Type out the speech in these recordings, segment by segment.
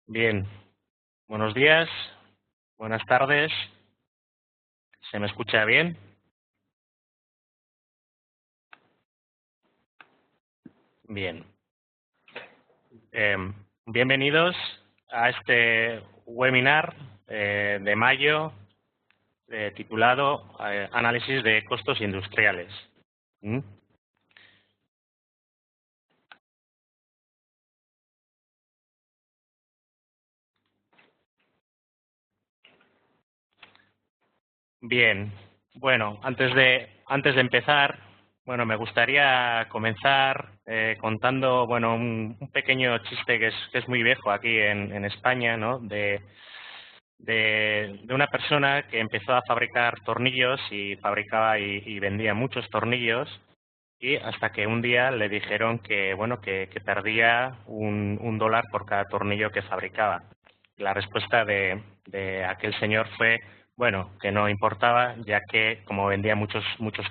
Bien, buenos días, buenas tardes. ¿Se me escucha bien? Bien. Bienvenidos a este webinar de mayo titulado Análisis de costos industriales. ¿Mm? Bien. Bueno, antes de empezar, bueno, me gustaría comenzar contando, bueno, un pequeño chiste que es muy viejo aquí en España, ¿no? De una persona que empezó a fabricar tornillos y fabricaba y vendía muchos tornillos, y hasta que un día le dijeron que, bueno, que perdía un dólar por cada tornillo que fabricaba. La respuesta de aquel señor fue, bueno, que no importaba, ya que como vendía muchos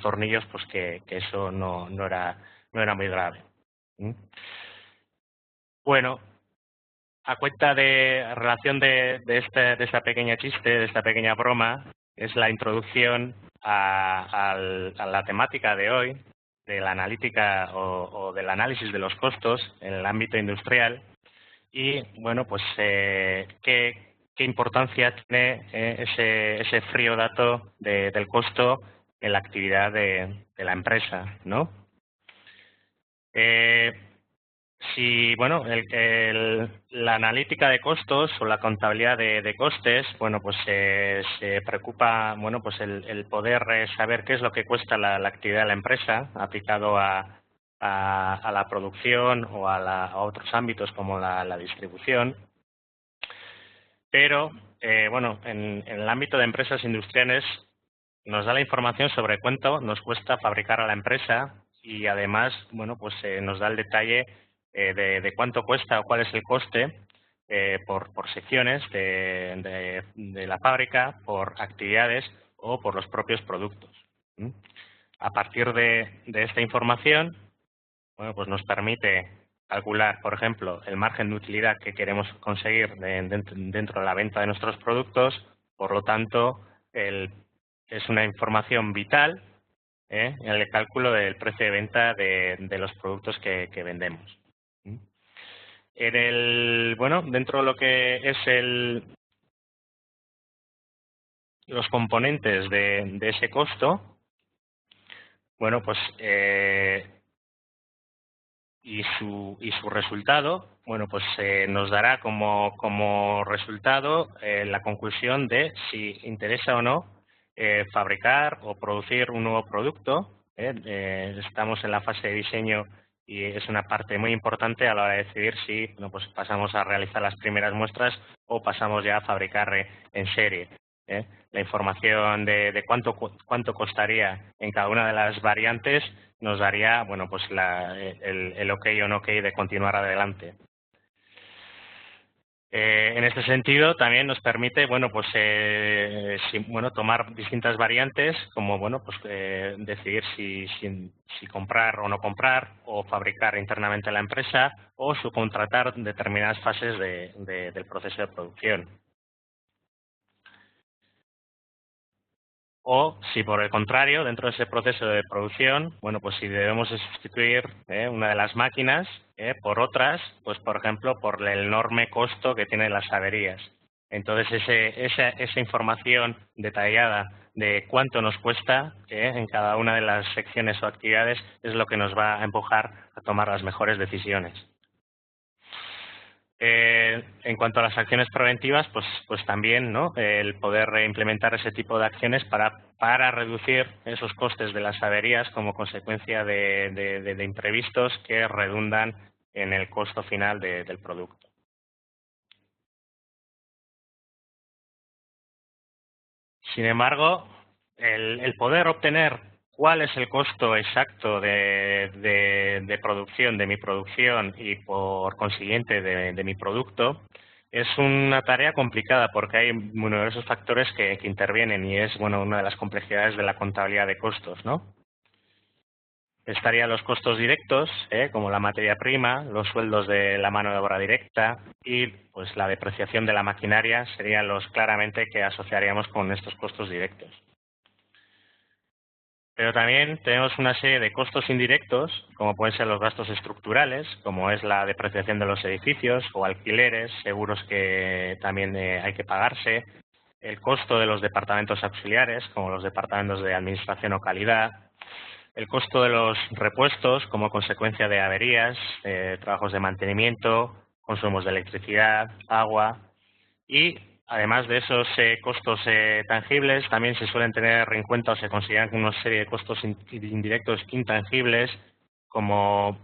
tornillos, pues que eso no era muy grave. ¿Mm? Bueno, a cuenta de relación de esta pequeña chiste, de esta pequeña broma, es la introducción a la temática de hoy, de la analítica o del análisis de los costos en el ámbito industrial y, bueno, pues qué importancia tiene ese frío dato del costo en la actividad de la empresa, ¿no? Eh, Sí, bueno, la analítica de costos o la contabilidad de costes, bueno, pues se preocupa, bueno, pues el poder saber qué es lo que cuesta la actividad de la empresa aplicado a la producción o a otros ámbitos como la distribución. Pero, bueno, en el ámbito de empresas industriales nos da la información sobre cuánto nos cuesta fabricar a la empresa y además, bueno, pues nos da el detalle de cuánto cuesta o cuál es el coste por secciones de la fábrica, por actividades o por los propios productos. ¿Mm? A partir de esta información, bueno, pues nos permite calcular, por ejemplo, el margen de utilidad que queremos conseguir dentro de la venta de nuestros productos. Por lo tanto, es una información vital en el cálculo del precio de venta de los productos que vendemos. ¿Mm? Bueno, dentro de lo que es los componentes de ese costo, bueno, pues y su resultado, bueno, pues nos dará como resultado la conclusión de si interesa o no fabricar o producir un nuevo producto. Estamos en la fase de diseño y es una parte muy importante a la hora de decidir si, bueno, pues pasamos a realizar las primeras muestras o pasamos ya a fabricar en serie. ¿Eh? La información de cuánto costaría en cada una de las variantes nos daría, bueno, pues el ok o no ok de continuar adelante. En este sentido, también nos permite, bueno, pues, tomar distintas variantes, como, bueno, pues, decidir si comprar o no comprar, o fabricar internamente en la empresa, o subcontratar determinadas fases del proceso de producción. O, si por el contrario, dentro de ese proceso de producción, bueno, pues si debemos de sustituir una de las máquinas por otras, pues por ejemplo, por el enorme costo que tienen las averías. Entonces, esa información detallada de cuánto nos cuesta en cada una de las secciones o actividades es lo que nos va a empujar a tomar las mejores decisiones. En cuanto a las acciones preventivas, pues también, ¿no? El poder implementar ese tipo de acciones para reducir esos costes de las averías como consecuencia de imprevistos que redundan en el costo final del producto. Sin embargo, el poder obtener cuál es el costo exacto de producción, de mi producción y por consiguiente de mi producto, es una tarea complicada porque hay numerosos factores que intervienen y es, bueno, una de las complejidades de la contabilidad de costos, ¿no? estarían los costos directos, como la materia prima, los sueldos de la mano de obra directa y pues la depreciación de la maquinaria serían los claramente que asociaríamos con estos costos directos. Pero también tenemos una serie de costos indirectos, como pueden ser los gastos estructurales, como es la depreciación de los edificios o alquileres, seguros que también hay que pagarse, el costo de los departamentos auxiliares, como los departamentos de administración o calidad, el costo de los repuestos como consecuencia de averías, trabajos de mantenimiento, consumos de electricidad, agua y además de esos costos tangibles también se suelen tener en cuenta o se consideran una serie de costos indirectos intangibles como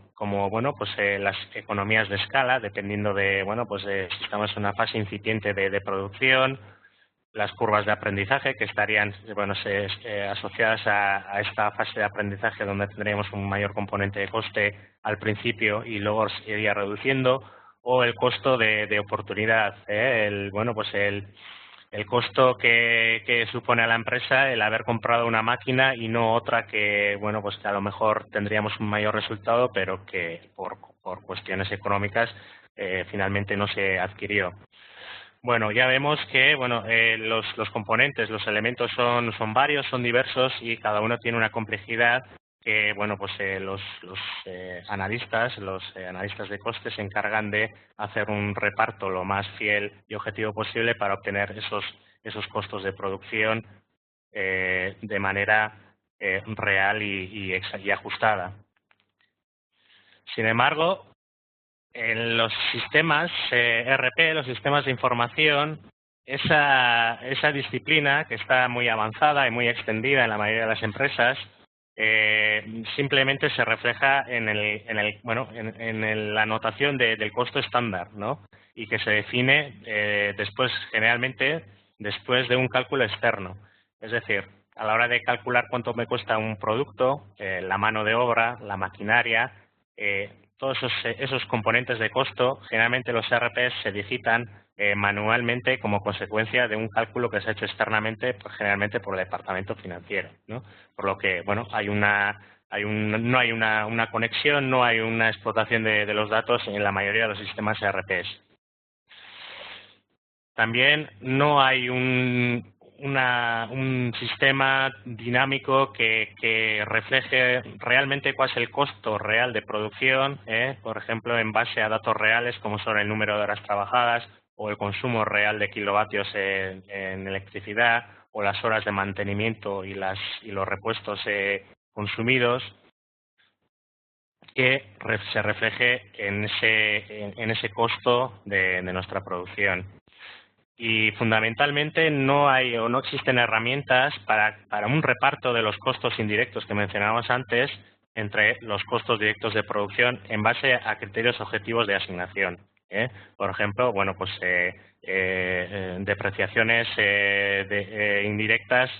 bueno pues las economías de escala dependiendo de bueno pues si estamos en una fase incipiente de producción, las curvas de aprendizaje que estarían bueno, asociadas a esta fase de aprendizaje donde tendríamos un mayor componente de coste al principio y luego se iría reduciendo, o el costo de oportunidad, bueno pues el costo que supone a la empresa el haber comprado una máquina y no otra que bueno pues que a lo mejor tendríamos un mayor resultado pero que por cuestiones económicas finalmente no se adquirió. Bueno, ya vemos que bueno, los componentes, los elementos son varios, son diversos y cada uno tiene una complejidad que bueno, pues los analistas de costes se encargan de hacer un reparto lo más fiel y objetivo posible para obtener esos costos de producción de manera real y ajustada. Sin embargo, en los sistemas ERP, los sistemas de información, esa disciplina que está muy avanzada y muy extendida en la mayoría de las empresas, simplemente se refleja en la anotación del costo estándar, ¿no? Y que se define generalmente después de un cálculo externo. Es decir, a la hora de calcular cuánto me cuesta un producto, la mano de obra, la maquinaria, todos esos componentes de costo, generalmente los ERPs se digitan manualmente como consecuencia de un cálculo que se ha hecho externamente, pues, generalmente por el departamento financiero, ¿no? Por lo que, bueno, no hay una conexión, no hay una explotación de los datos en la mayoría de los sistemas ERPs. También no hay un sistema dinámico que refleje realmente cuál es el costo real de producción, por ejemplo, en base a datos reales como son el número de horas trabajadas o el consumo real de kilovatios en electricidad o las horas de mantenimiento y los repuestos consumidos, que se refleje en ese costo de nuestra producción. Y fundamentalmente no existen herramientas para un reparto de los costos indirectos que mencionábamos antes entre los costos directos de producción en base a criterios objetivos de asignación. Por ejemplo, bueno, pues depreciaciones indirectas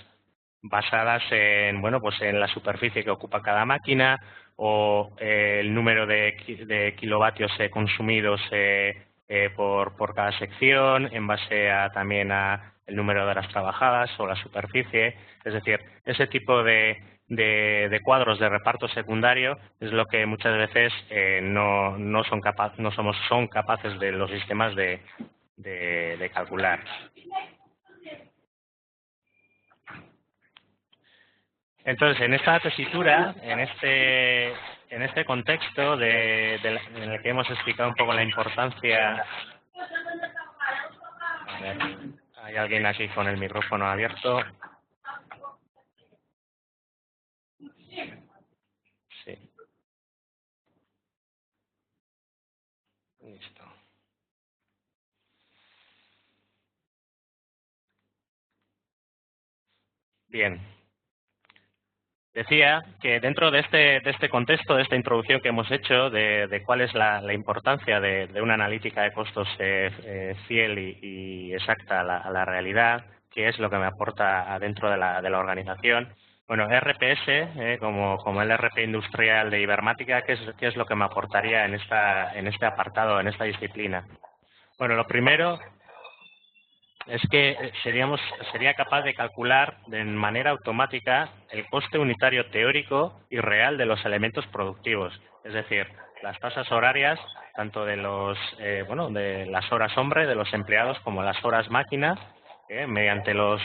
basadas en bueno pues en la superficie que ocupa cada máquina o el número de kilovatios consumidos por cada sección, en base también a el número de horas trabajadas o la superficie. Es decir, ese tipo de cuadros de reparto secundario es lo que muchas veces son capaces de los sistemas de calcular. Entonces, en esta tesitura, en este contexto en el que hemos explicado un poco la importancia... A ver, hay alguien aquí con el micrófono abierto. Sí. Listo. Bien. Decía que dentro de este contexto, de esta introducción que hemos hecho, de cuál es la importancia de una analítica de costos fiel y exacta a la realidad, qué es lo que me aporta dentro de la organización. Bueno, RPS, como el RP industrial de Ibermática, ¿qué es lo que me aportaría en este apartado, en esta disciplina? Bueno, lo primero es que sería capaz de calcular de manera automática el coste unitario teórico y real de los elementos productivos, es decir, las tasas horarias tanto de de las horas hombre, de los empleados, como las horas máquina, mediante los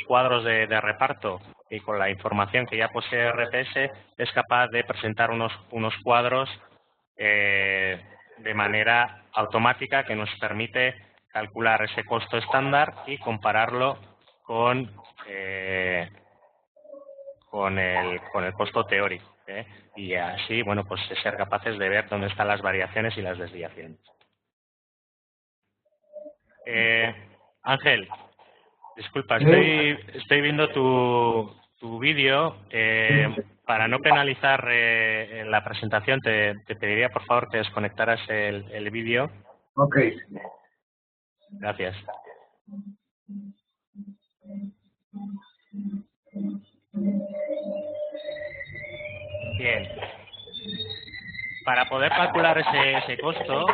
cuadros de reparto y con la información que ya posee RPS, es capaz de presentar unos cuadros de manera automática que nos permite calcular ese costo estándar y compararlo con el costo teórico, y así, bueno, pues ser capaces de ver dónde están las variaciones y las desviaciones. Ángel, disculpa, estoy viendo tu vídeo. Para no penalizar la presentación, te pediría, por favor, que desconectaras el vídeo. Ok. Gracias. Bien. Para poder calcular ese costo,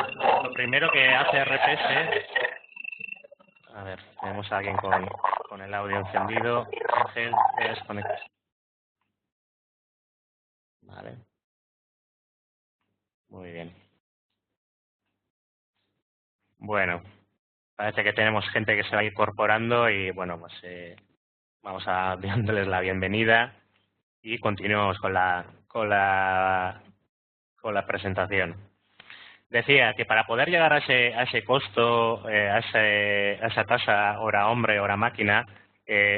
lo primero que hace RPS... A ver, tenemos a alguien con el audio encendido. Ángel, te desconectas. Vale. Muy bien. Bueno, parece que tenemos gente que se va incorporando y, bueno, pues vamos a dándoles la bienvenida y continuamos con la presentación. Decía que para poder llegar a ese costo, a esa tasa hora hombre, hora máquina,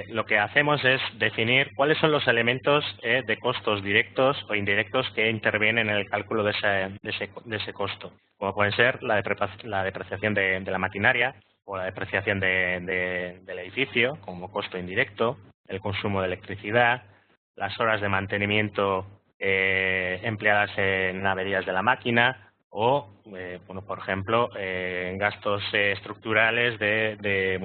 lo que hacemos es definir cuáles son los elementos de costos directos o indirectos que intervienen en el cálculo de ese costo, como pueden ser la depreciación de la maquinaria o la depreciación del edificio como costo indirecto, el consumo de electricidad, las horas de mantenimiento empleadas en averías de la máquina, o, por ejemplo, gastos estructurales de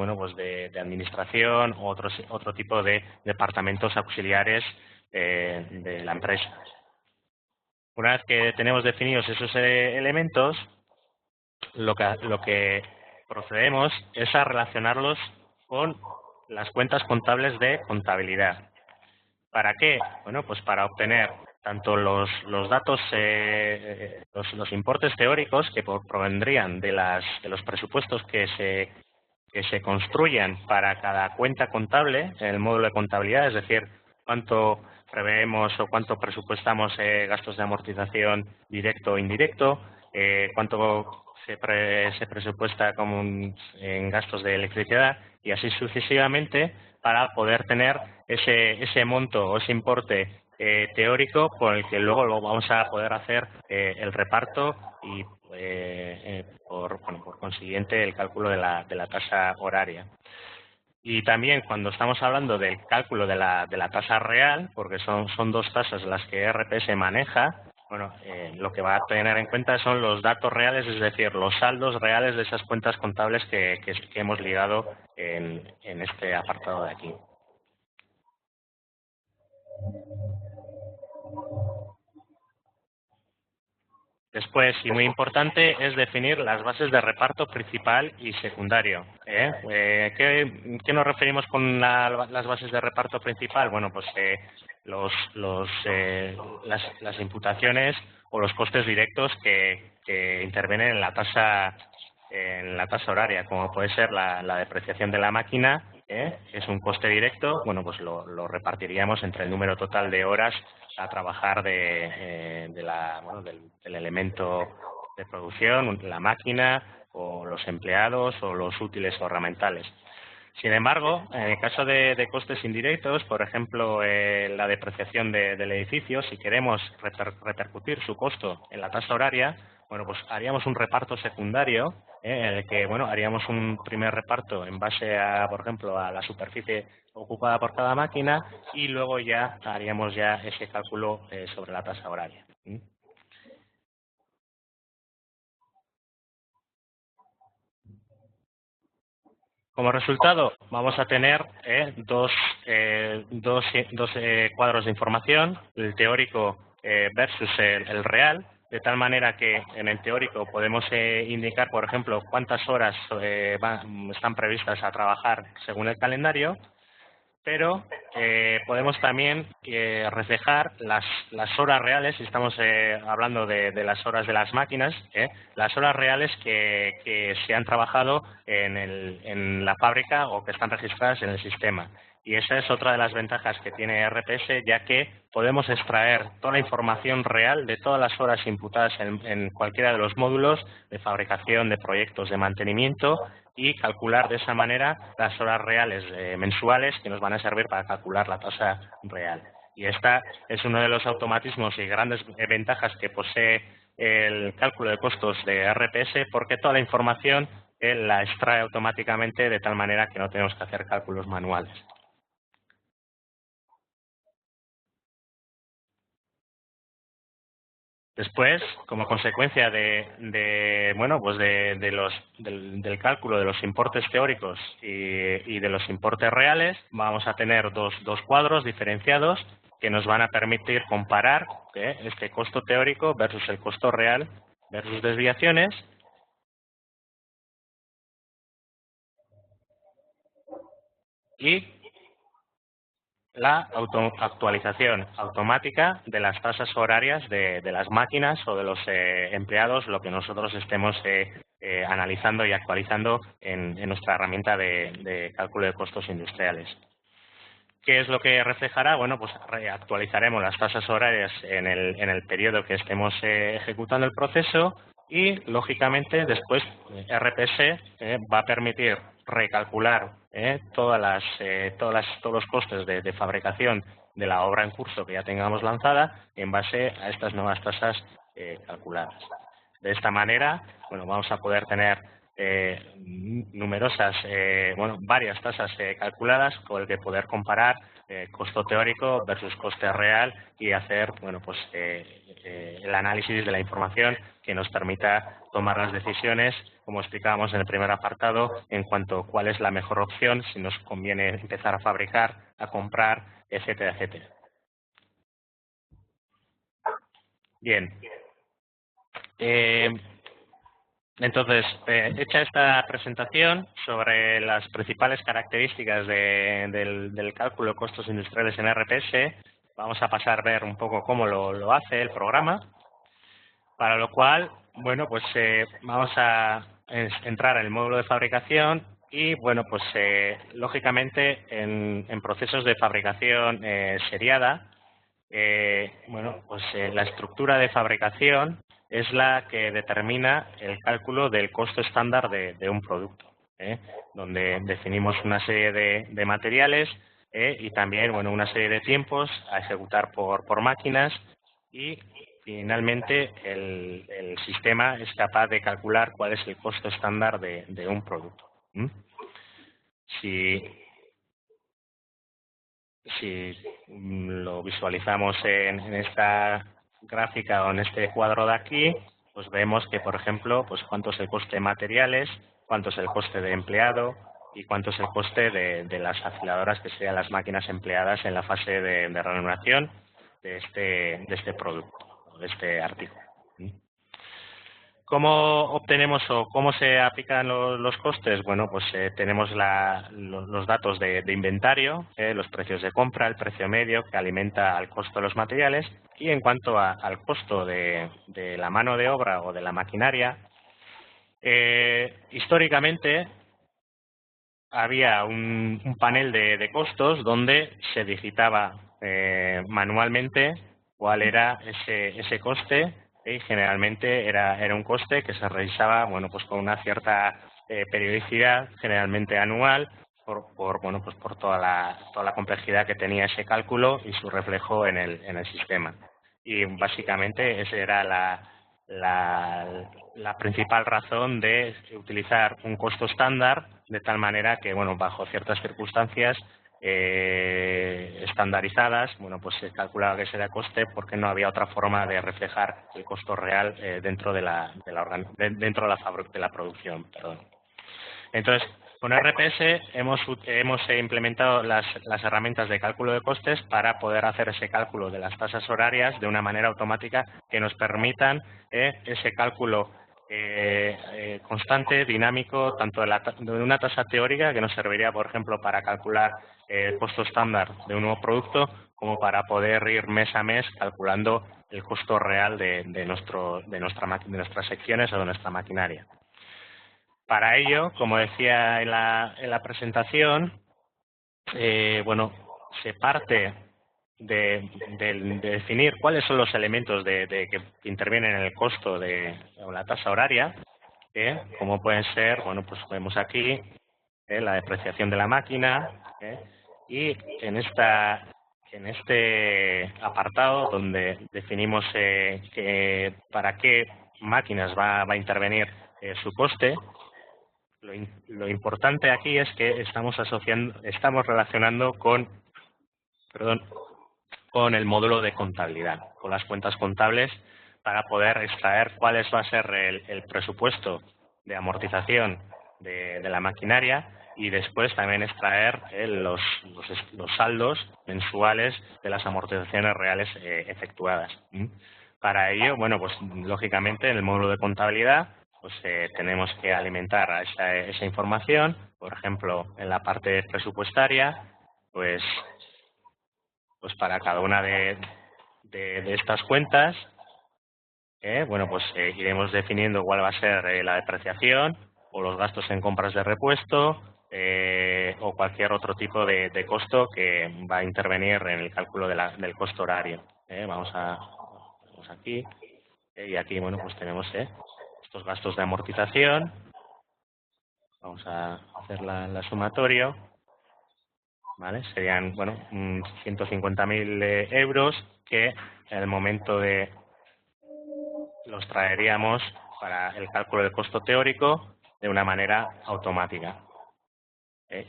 administración o otro tipo de departamentos auxiliares de la empresa. Una vez que tenemos definidos esos elementos, lo que procedemos es a relacionarlos con las cuentas contables de contabilidad. ¿Para qué? Bueno, pues para obtener tanto los datos, los importes teóricos que provendrían de los presupuestos que se construyan para cada cuenta contable en el módulo de contabilidad, es decir, cuánto preveemos o cuánto presupuestamos gastos de amortización directo o indirecto, cuánto se presupuesta en gastos de electricidad y así sucesivamente, para poder tener ese monto o ese importe teórico por el que luego lo vamos a poder hacer el reparto y por consiguiente el cálculo de la tasa horaria. Y también cuando estamos hablando del cálculo de la tasa real, porque son dos tasas las que RPS maneja, bueno, lo que va a tener en cuenta son los datos reales, es decir, los saldos reales de esas cuentas contables que hemos ligado en este apartado de aquí. Después, y muy importante, es definir las bases de reparto principal y secundario. ¿Qué nos referimos con las bases de reparto principal? Bueno, pues las imputaciones o los costes directos que intervienen en la tasa horaria, como puede ser la depreciación de la máquina, que es un coste directo. Bueno, pues lo repartiríamos entre el número total de horas a trabajar del elemento de producción, la máquina o los empleados o los útiles o herramientales. Sin embargo, en el caso de costes indirectos, por ejemplo, la depreciación del edificio, si queremos repercutir su costo en la tasa horaria, bueno, pues haríamos un reparto secundario, en el que, bueno, haríamos un primer reparto en base a, por ejemplo, a la superficie ocupada por cada máquina y luego ya haríamos ese cálculo sobre la tasa horaria. Como resultado, vamos a tener dos cuadros de información, el teórico versus el real. de tal manera que en el teórico podemos indicar, por ejemplo, cuántas horas están previstas a trabajar según el calendario, pero podemos también reflejar las horas reales, si estamos hablando de las horas de las máquinas, las horas reales que se han trabajado en la fábrica o que están registradas en el sistema. Y esa es otra de las ventajas que tiene RPS, ya que podemos extraer toda la información real de todas las horas imputadas en cualquiera de los módulos de fabricación, de proyectos de mantenimiento y calcular de esa manera las horas reales mensuales que nos van a servir para calcular la tasa real. Y esta es uno de los automatismos y grandes ventajas que posee el cálculo de costos de RPS, porque toda la información la extrae automáticamente de tal manera que no tenemos que hacer cálculos manuales. Después, como consecuencia del cálculo de los importes teóricos y de los importes reales, vamos a tener dos cuadros diferenciados que nos van a permitir comparar este costo teórico versus el costo real versus desviaciones. Y la actualización automática de las tasas horarias de las máquinas o de los empleados, lo que nosotros estemos analizando y actualizando en nuestra herramienta de cálculo de costos industriales. ¿Qué es lo que reflejará? Bueno, pues actualizaremos las tasas horarias en el periodo que estemos ejecutando el proceso y, lógicamente, después RPS va a permitir recalcular todos los costes de fabricación de la obra en curso que ya tengamos lanzada en base a estas nuevas tasas calculadas. De esta manera, bueno, vamos a poder tener varias tasas calculadas con el que poder comparar costo teórico versus coste real y hacer, el análisis de la información que nos permita tomar las decisiones, como explicábamos en el primer apartado, en cuanto a cuál es la mejor opción, si nos conviene empezar a fabricar, a comprar, etcétera, etcétera. Bien. Entonces, hecha esta presentación sobre las principales características del cálculo de costos industriales en RPS, vamos a pasar a ver un poco cómo lo hace el programa, para lo cual, bueno, pues vamos a entrar en el módulo de fabricación y, bueno, pues lógicamente en procesos de fabricación seriada, la estructura de fabricación es la que determina el cálculo del costo estándar de un producto, donde definimos una serie de materiales y también una serie de tiempos a ejecutar por máquinas y finalmente el sistema es capaz de calcular cuál es el costo estándar de un producto. Si lo visualizamos en esta gráfica o en este cuadro de aquí, pues vemos que, por ejemplo, pues cuánto es el coste de materiales, cuánto es el coste de empleado y cuánto es el coste de las afiladoras, que serían las máquinas empleadas en la fase de reanudación de este producto, de este artículo. ¿Cómo obtenemos o cómo se aplican los costes? Bueno, pues tenemos los datos de inventario, los precios de compra, el precio medio que alimenta al costo de los materiales y en cuanto al costo de la mano de obra o de la maquinaria, históricamente había un panel de costos donde se digitaba manualmente cuál era ese coste y generalmente era un coste que se realizaba con una cierta periodicidad, generalmente anual, por toda la complejidad que tenía ese cálculo y su reflejo en el sistema. Y básicamente esa era la principal razón de utilizar un costo estándar, de tal manera que, bajo ciertas circunstancias estandarizadas, pues se calculaba que ese era coste porque no había otra forma de reflejar el costo real dentro de la producción. Perdón. Entonces, Con RPS hemos implementado las herramientas de cálculo de costes para poder hacer ese cálculo de las tasas horarias de una manera automática que nos permitan ese cálculo constante, dinámico, tanto de una tasa teórica que nos serviría, por ejemplo, para calcular el costo estándar de un nuevo producto, como para poder ir mes a mes calculando el costo real de nuestras secciones o de nuestra maquinaria. Para ello, como decía en la presentación, bueno, se parte de definir cuáles son los elementos que intervienen en el costo o la tasa horaria, como pueden ser, bueno, pues vemos aquí la depreciación de la máquina, y en este apartado donde definimos para qué máquinas va a intervenir su coste. Lo importante aquí es que estamos relacionando con el módulo de contabilidad, con las cuentas contables, para poder extraer cuál va a ser el presupuesto de amortización de la maquinaria y después también extraer los saldos mensuales de las amortizaciones reales efectuadas. Para ello, bueno, pues lógicamente en el módulo de contabilidad pues tenemos que alimentar a esa información. Por ejemplo, en la parte presupuestaria, pues para cada una de estas cuentas, bueno, pues iremos definiendo cuál va a ser la depreciación o los gastos en compras de repuesto o cualquier otro tipo de costo que va a intervenir en el cálculo del costo horario. Vamos aquí, y aquí, bueno, pues tenemos estos gastos de amortización. Vamos a hacer la sumatorio, ¿vale? Serían, bueno, 150.000 euros que en el momento los traeríamos para el cálculo del costo teórico de una manera automática.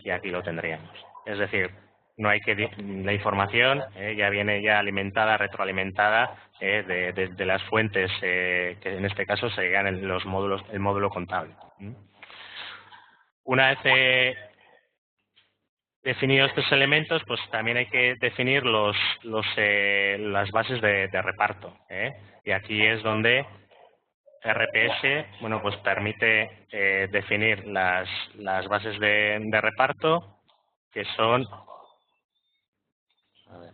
Y aquí lo tendríamos. Es decir, no hay la información ya viene ya alimentada, retroalimentada de las fuentes que en este caso serían el módulo contable. Una vez definidos estos elementos, pues también hay que definir las bases de reparto. Y aquí es donde RPS, bueno, pues permite definir las bases de reparto, que son, a ver,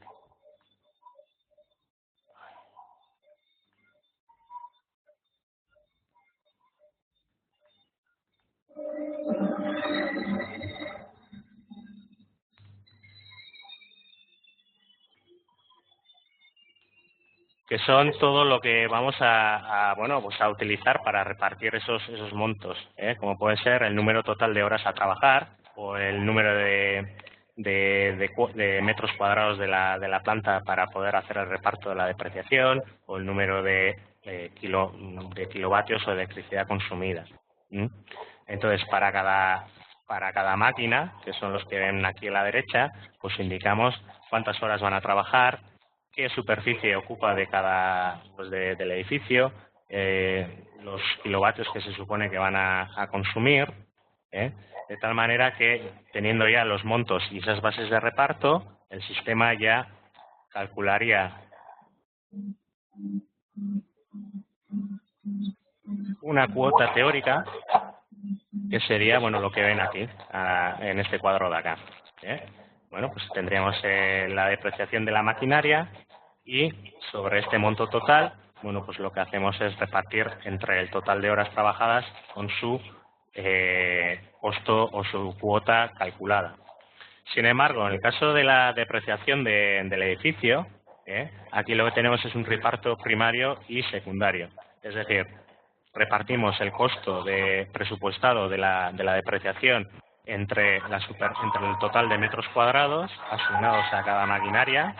que son todo lo que vamos bueno, pues a utilizar para repartir esos montos, como puede ser el número total de horas a trabajar o el número de metros cuadrados de la planta para poder hacer el reparto de la depreciación o el número de kilovatios o de electricidad consumida. Entonces, para cada máquina, que son los que ven aquí a la derecha, pues indicamos cuántas horas van a trabajar, qué superficie ocupa de cada del edificio, los kilovatios que se supone que van a consumir, de tal manera que, teniendo ya los montos y esas bases de reparto, el sistema ya calcularía una cuota teórica, que sería, bueno, lo que ven aquí, en este cuadro de acá. Bueno, pues tendríamos la depreciación de la maquinaria y sobre este monto total, bueno, pues lo que hacemos es repartir entre el total de horas trabajadas con su costo o su cuota calculada. Sin embargo, en el caso de la depreciación del edificio, aquí lo que tenemos es un reparto primario y secundario. Es decir, repartimos el costo presupuestado de la depreciación entre el total de metros cuadrados asignados a cada maquinaria,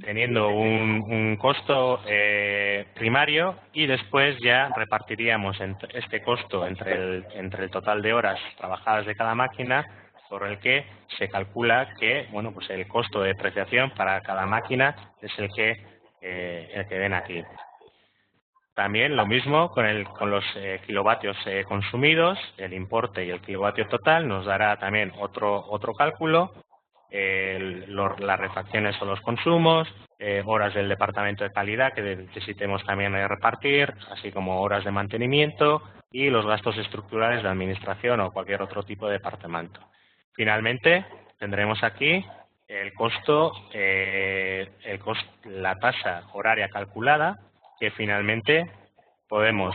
teniendo un costo primario, y después ya repartiríamos este costo entre el total de horas trabajadas de cada máquina, por el que se calcula que, bueno, pues el costo de depreciación para cada máquina es el que ven aquí. También lo mismo con los kilovatios consumidos, el importe y el kilovatio total nos dará también otro cálculo, las refacciones o los consumos, horas del departamento de calidad que necesitemos también repartir, así como horas de mantenimiento y los gastos estructurales de administración o cualquier otro tipo de departamento. Finalmente, tendremos aquí la tasa horaria calculada, que finalmente podemos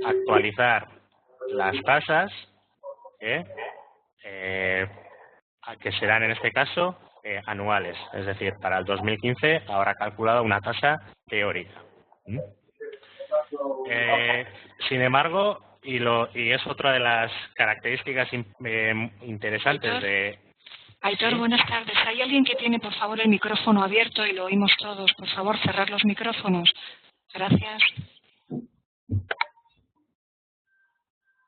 actualizar las tasas, que serán en este caso anuales, es decir, para el 2015 habrá calculado una tasa teórica. Sin embargo, y es otra de las características interesantes de... Aitor, ¿Sí? Buenas tardes. ¿Hay alguien que tiene, por favor, el micrófono abierto y lo oímos todos? Por favor, cerrar los micrófonos. Gracias.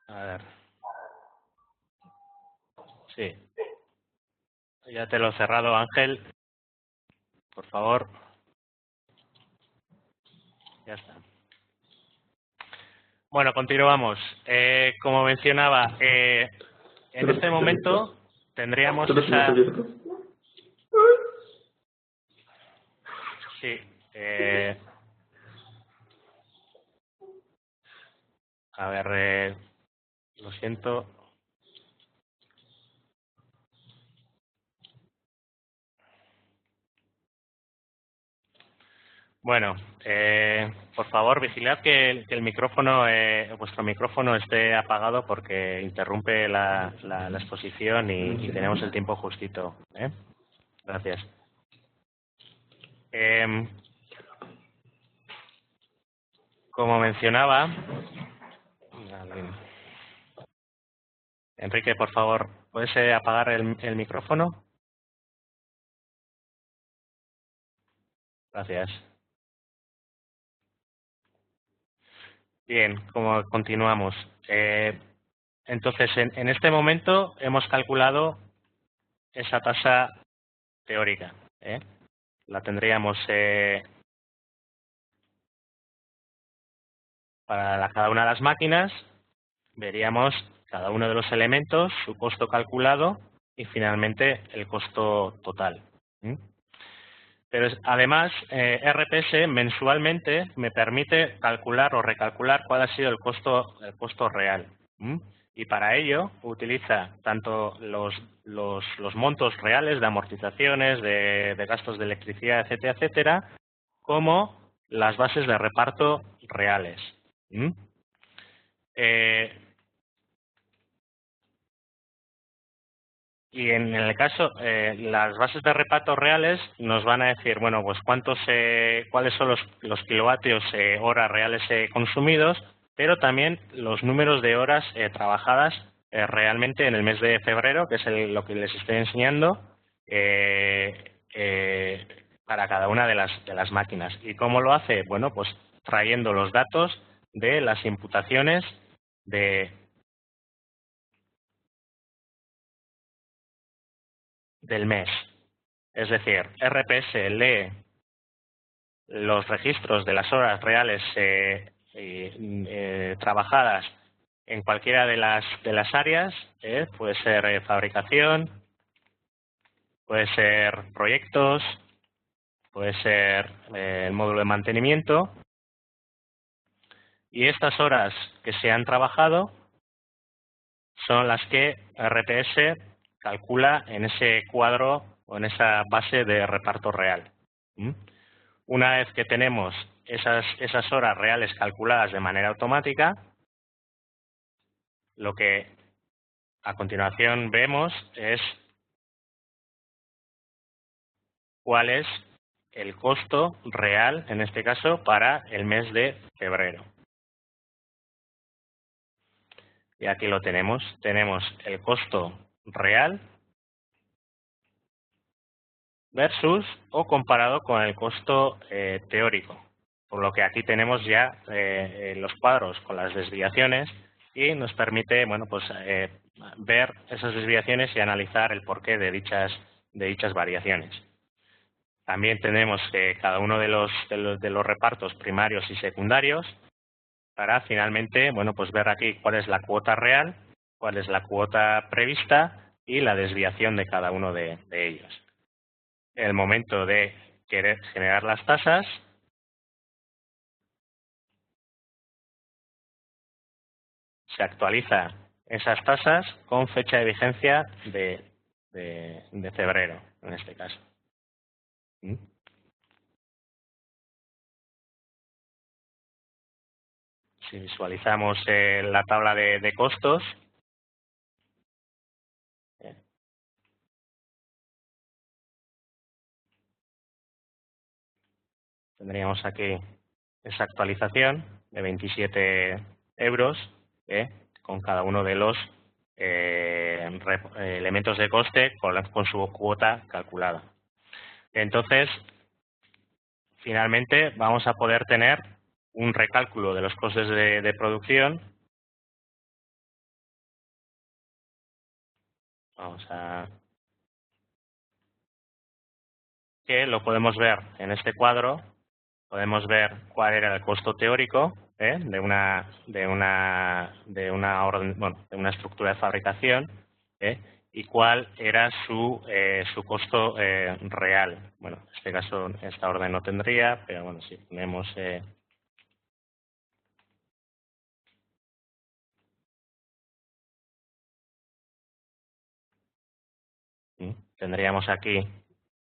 A ver. Sí. Ya te lo he cerrado, Ángel. Por favor. Ya está. Bueno, continuamos. Como mencionaba, en este momento tendríamos esa... Sí. A ver, lo siento. Bueno, por favor, vigilad que el micrófono, vuestro micrófono esté apagado porque interrumpe la exposición y tenemos el tiempo justito. Gracias. Como mencionaba, Enrique, por favor, ¿puedes apagar el micrófono? Gracias. Bien, como continuamos. Entonces, en este momento hemos calculado esa tasa teórica. La tendríamos para cada una de las máquinas, veríamos cada uno de los elementos, su costo calculado y finalmente el costo total. Pero además, RPS mensualmente me permite calcular o recalcular cuál ha sido el costo real. Y para ello utiliza tanto los montos reales de amortizaciones, de gastos de electricidad, etcétera, etcétera, como las bases de reparto reales. Y en el caso, las bases de reparto reales nos van a decir, bueno, pues cuáles son los kilovatios hora reales consumidos, pero también los números de horas trabajadas realmente en el mes de febrero, que es lo que les estoy enseñando, para cada una de las máquinas. ¿Y cómo lo hace? Bueno, pues trayendo los datos de las imputaciones del mes. Es decir, RPS lee los registros de las horas reales trabajadas en cualquiera de las áreas, puede ser fabricación, puede ser proyectos, puede ser el módulo de mantenimiento, y estas horas que se han trabajado son las que RPS calcula en ese cuadro o en esa base de reparto real. Una vez que tenemos esas horas reales calculadas de manera automática, lo que a continuación vemos es cuál es el costo real, en este caso, para el mes de febrero. Y aquí lo tenemos. Tenemos el costo real versus o comparado con el costo teórico. Por lo que aquí tenemos ya los cuadros con las desviaciones y nos permite, bueno, pues ver esas desviaciones y analizar el porqué de dichas variaciones. También tenemos que cada uno de los repartos primarios y secundarios para finalmente, bueno, pues ver aquí cuál es la cuota real, cuál es la cuota prevista y la desviación de cada uno de ellos. En el momento de querer generar las tasas, se actualiza esas tasas con fecha de vigencia de febrero, en este caso. ¿Mm? Si visualizamos la tabla de costos, eh, tendríamos aquí esa actualización de 27 euros con cada uno de los elementos de coste con su cuota calculada. Entonces, finalmente vamos a poder tener un recálculo de los costes de producción. Vamos a que lo podemos ver en este cuadro. Podemos ver cuál era el costo teórico de una estructura de fabricación y cuál era su costo real. Bueno, en este caso esta orden no tendría, pero bueno, si ponemos tendríamos aquí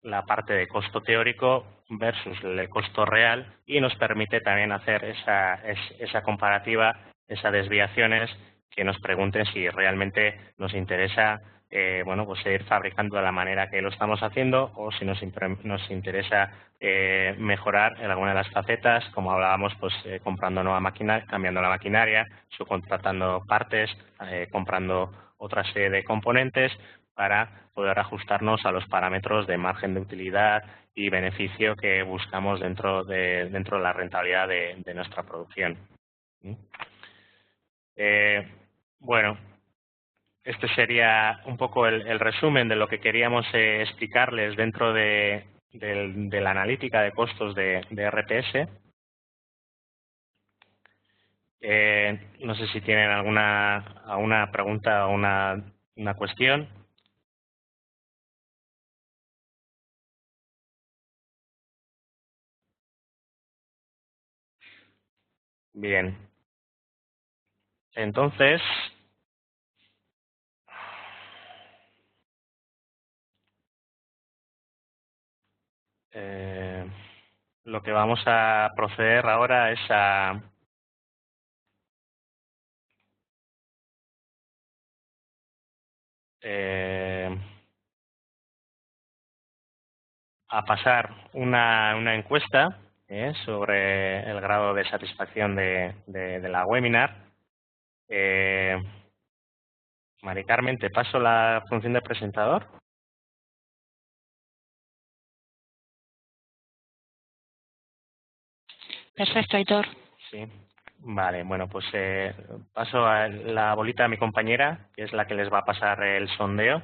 la parte de costo teórico versus el costo real y nos permite también hacer esa comparativa, esas desviaciones que nos pregunten si realmente nos interesa bueno, pues seguir fabricando de la manera que lo estamos haciendo o si nos interesa mejorar en alguna de las facetas, como hablábamos, pues comprando nueva máquina, cambiando la maquinaria, subcontratando partes, comprando otra serie de componentes para poder ajustarnos a los parámetros de margen de utilidad y beneficio que buscamos dentro de la rentabilidad de nuestra producción. Bueno, este sería un poco el resumen de lo que queríamos explicarles dentro de la analítica de costos de RPS. No sé si tienen alguna pregunta o una cuestión. Bien. Entonces, lo que vamos a proceder ahora es a pasar una encuesta sobre el grado de satisfacción de la webinar. Mari Carmen, ¿te paso la función de presentador? Perfecto, Aitor. Sí. Vale, bueno, pues paso a la bolita a mi compañera, que es la que les va a pasar el sondeo.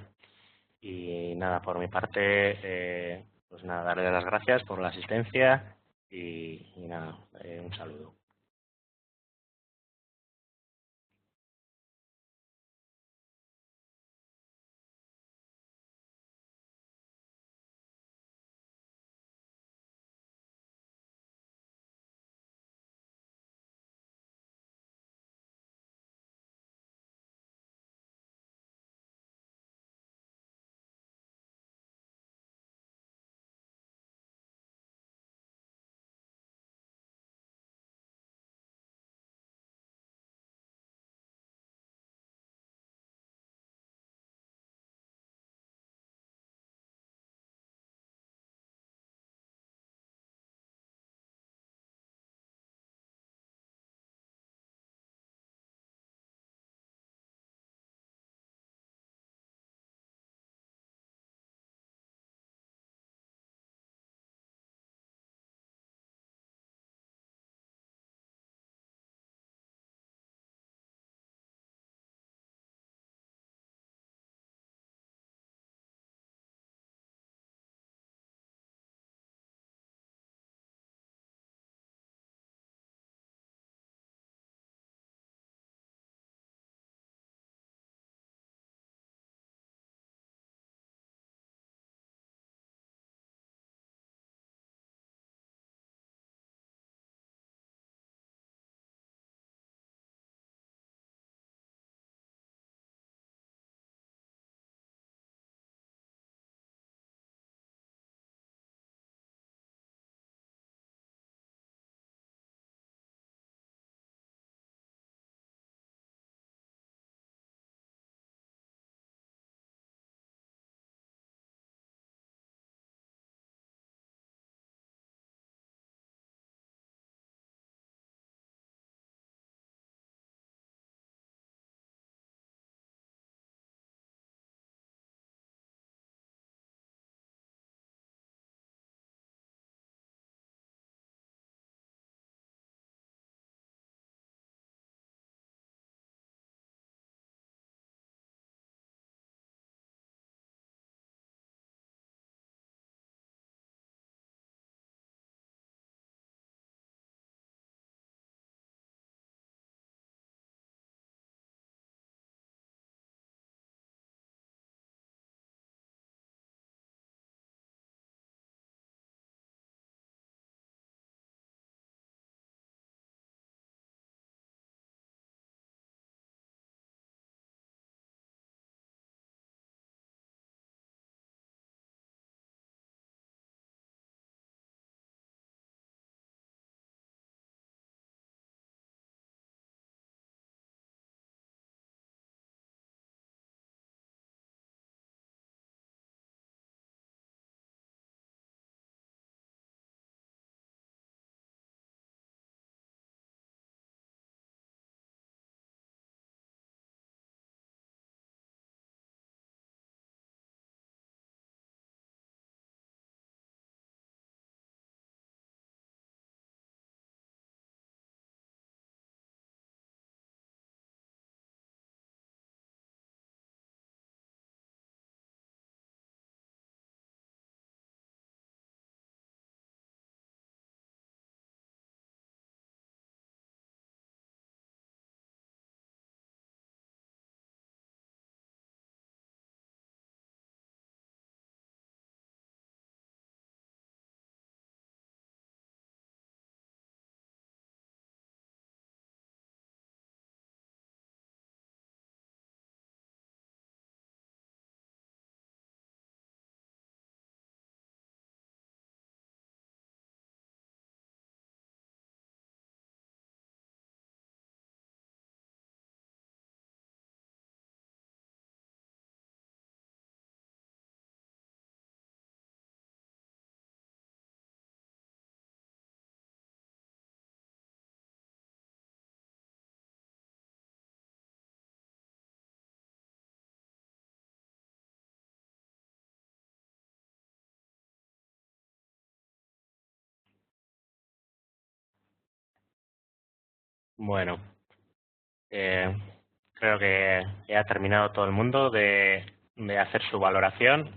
Y nada, por mi parte, pues nada, darle las gracias por la asistencia y nada, un saludo. Bueno, eh, creo que ya ha terminado todo el mundo de hacer su valoración.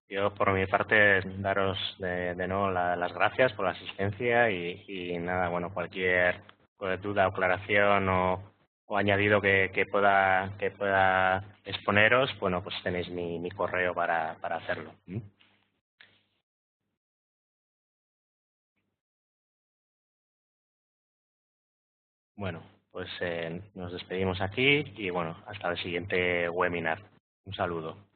Yo, por mi parte, daros de nuevo las gracias por la asistencia y nada, bueno, cualquier duda o aclaración o añadido que pueda exponeros, bueno, pues tenéis mi correo para hacerlo. Bueno, pues nos despedimos aquí y bueno, hasta el siguiente webinar. Un saludo.